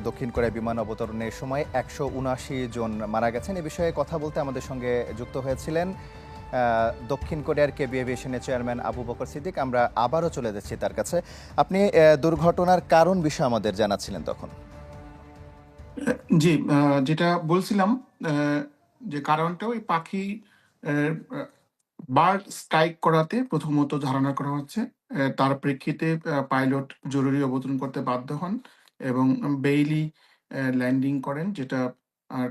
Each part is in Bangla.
দক্ষিণ কোরিয়া বিমান অবতরণের সময় ১৭৯ জন মারা গেছেন। এ বিষয়ে কথা বলতে আমাদের সঙ্গে যুক্ত হয়েছিলেন দক্ষিণ কোরিয়ার কেবি এভিয়েশনের চেয়ারম্যান আবু বকর সিদ্দিক। আমরা আবারও চলে যাচ্ছি তার কাছে। আপনি দুর্ঘটনার কারণ বিষয়ে আমাদের জানাচ্ছিলেন তখন। জি, যেটা বলছিলাম, যে কারণটা ওই পাখি বার্ড স্ট্রাইক করাতে প্রথমত ধারণা করা হচ্ছে। তার প্রেক্ষিতে পাইলট জরুরি অবতরণ করতে বাধ্য হন এবং বেইলি ল্যান্ডিং করেন, যেটা আর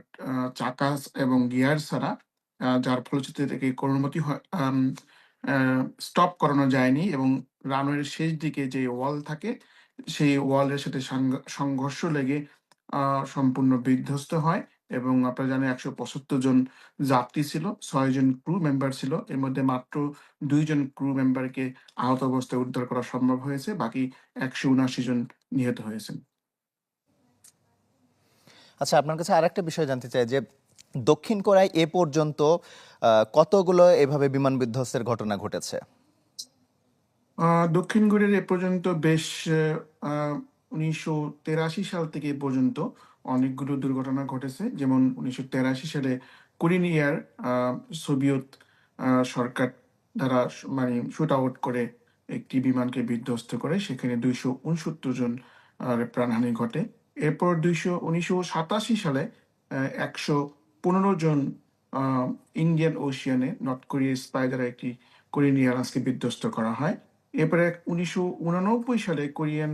চাকা এবং গিয়ার ছাড়া, যার ফলশ্রুতিতে তাকে কোনোমতেই স্টপ করানো যায়নি এবং রানওয়ের শেষ দিকে যে ওয়াল থাকে, সেই ওয়ালের সাথে সংঘর্ষ লেগে সম্পূর্ণ বিধ্বস্ত হয় এবং আপনারা জানেন ১৭৫ জন যাত্রী ছিল, ৬ জন ক্রু মেম্বার ছিল। এর মধ্যে মাত্র ২ জন ক্রু মেম্বারকে আহত অবস্থায় উদ্ধার করা সম্ভব হয়েছে। বাকি ১৭৯ জন নিহত হয়েছেন। আচ্ছা, আপনার কাছে আরেকটা বিষয় জানতে চাই যে দক্ষিণ কোরিয়ায় এ পর্যন্ত কতগুলো এভাবে বিমান বিধ্বস্তের ঘটনা ঘটেছে? দক্ষিণ কোরিয়ার এ পর্যন্ত বেশ আ ১৯৮৩ সাল থেকে এ পর্যন্ত অনেকগুলো দুর্ঘটনা ঘটেছে। যেমন ১৯৮৩ সালে কোরিয়ান এয়ার আ সোভিয়েত সরকার দ্বারা মানে শুট আউট করে একটি বিমানকে বিধ্বস্ত করে। সেখানে ২৬৯ জন প্রাণহানি ঘটে। এরপর ১৯৮৭ সালে ১১৫ জন আ ইন্ডিয়ান ওশিয়ানে নর্থ কোরিয়ার স্পাই দ্বারা একটি কোরিয়ান এয়ারলাইন্সকে বিধ্বস্ত করা হয়। এরপরে ১৯৮৯ সালে কোরিয়ান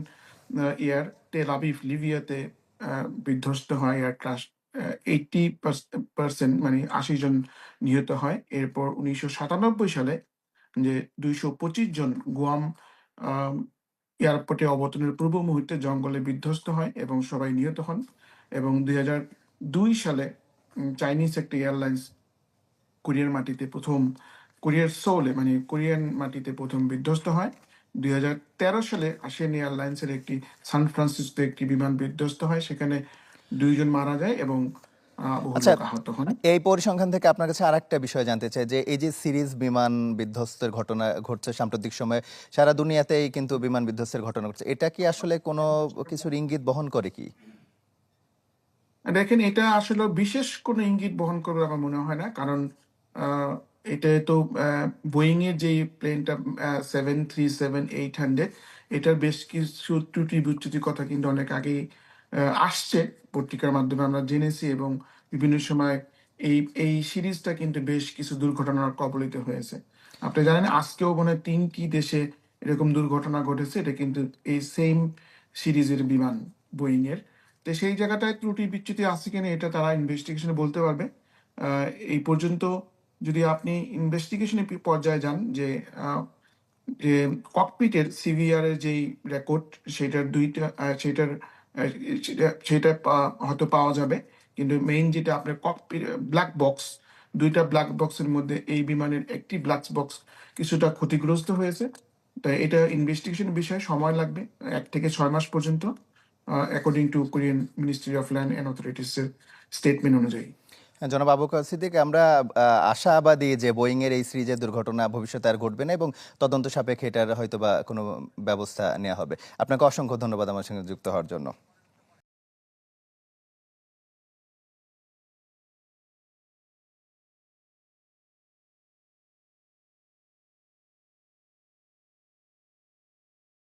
এয়ার টেল আবিব লিবিয়াতে আ বিধ্বস্ত হয়। এয়ার ক্রাশ ৮০% মানে ৮০ জন নিহত হয়। এরপর ১৯৯৭ সালে যে ২২৫ জন গুয়াম আম এয়ারপোর্টে অবতরণের পূর্ব মুহূর্তে জঙ্গলে বিধ্বস্ত হয় এবং সবাই নিহত হন। এবং ২০০২ সালে চাইনিজ একটি এয়ারলাইন্স কোরিয়ার মাটিতে ১ম কোরিয়ার সোলে মানে কোরিয়ান মাটিতে ১ম বিধ্বস্ত হয়। ২০১৩ সালে আশিয়ান এয়ারলাইন্সের একটি সান ফ্রান্সিসকোতে একটি বিমান বিধ্বস্ত হয়। সেখানে ২ জন মারা যায় এবং বহু আচ্ছা, লোক আহত হন। এই পরিসংখ্যান থেকে আপনার কাছে আরেকটা বিষয় জানতে চাই যে এই যে সিরিজ বিমান বিধ্বস্তের ঘটনা ঘটছে সাম্প্রতিক সময়ে, সারা দুনিয়াতেই কিন্তু বিমান বিধ্বস্তের ঘটনা ঘটছে। এটা কি আসলে কোনো কিছুর ইঙ্গিত বহন করে কি? দেখেন, এটা আসলে বিশেষ কোনো ইঙ্গিত বহন করবে আমার মনে হয় না। কারণ আ এটা তো বোয়িং এর যেই প্লেনটা 737-800, এটার বেশ কিছু ত্রুটি বিচ্যুতির কথা কিন্তু অনেক আগেই আসছে। পত্রিকার মাধ্যমে আমরা জেনেছি এবং বিভিন্ন সময় এই এই সিরিজটা কিন্তু বেশ কিছু দুর্ঘটনার কবলিত হয়েছে। আপনি জানেন আজকেও মনে হয় ৩ টি দেশে এরকম দুর্ঘটনা ঘটেছে। এটা কিন্তু এই সেইম সিরিজের বিমান বোয়িং এর। তো সেই জায়গাটায় ত্রুটি বিচ্যুতি আছে কিনা এটা তারা ইনভেস্টিগেশন এ বলতে পারবে। আ এই পর্যন্ত যদি আপনি ইনভেস্টিগেশন এর পর্যায়ে যান, যে ককপিটের সিভিআর এর যেই রেকর্ড, সেটার ২ টা সেটার সেটা সেটা হয়তো পাওয়া যাবে। কিন্তু মেইন যেটা আপনার ককপিট ব্লাক বক্স, ২ টা ব্লাক বক্সের মধ্যে এই বিমানের একটি ব্লাক বক্স কিছুটা ক্ষতিগ্রস্ত হয়েছে। তাই এটা ইনভেস্টিগেশন এর বিষয়, সময় লাগবে ১ থেকে ৬ মাস পর্যন্ত, according to Korean ministry of land and authorities এর স্টেটমেন্ট অনুযায়ী। হ্যাঁ, জনাব আবু বকর সিদ্দিক, আমরা আশাবাদী যে বোয়িং এর এই সিরিজের দুর্ঘটনা ভবিষ্যতে আর ঘটবে না এবং তদন্ত সাপেক্ষে এটার হয়তোবা কোনো ব্যবস্থা নেওয়া হবে। আপনাকে অসংখ্য ধন্যবাদ আমার সঙ্গে যুক্ত হওয়ার জন্য।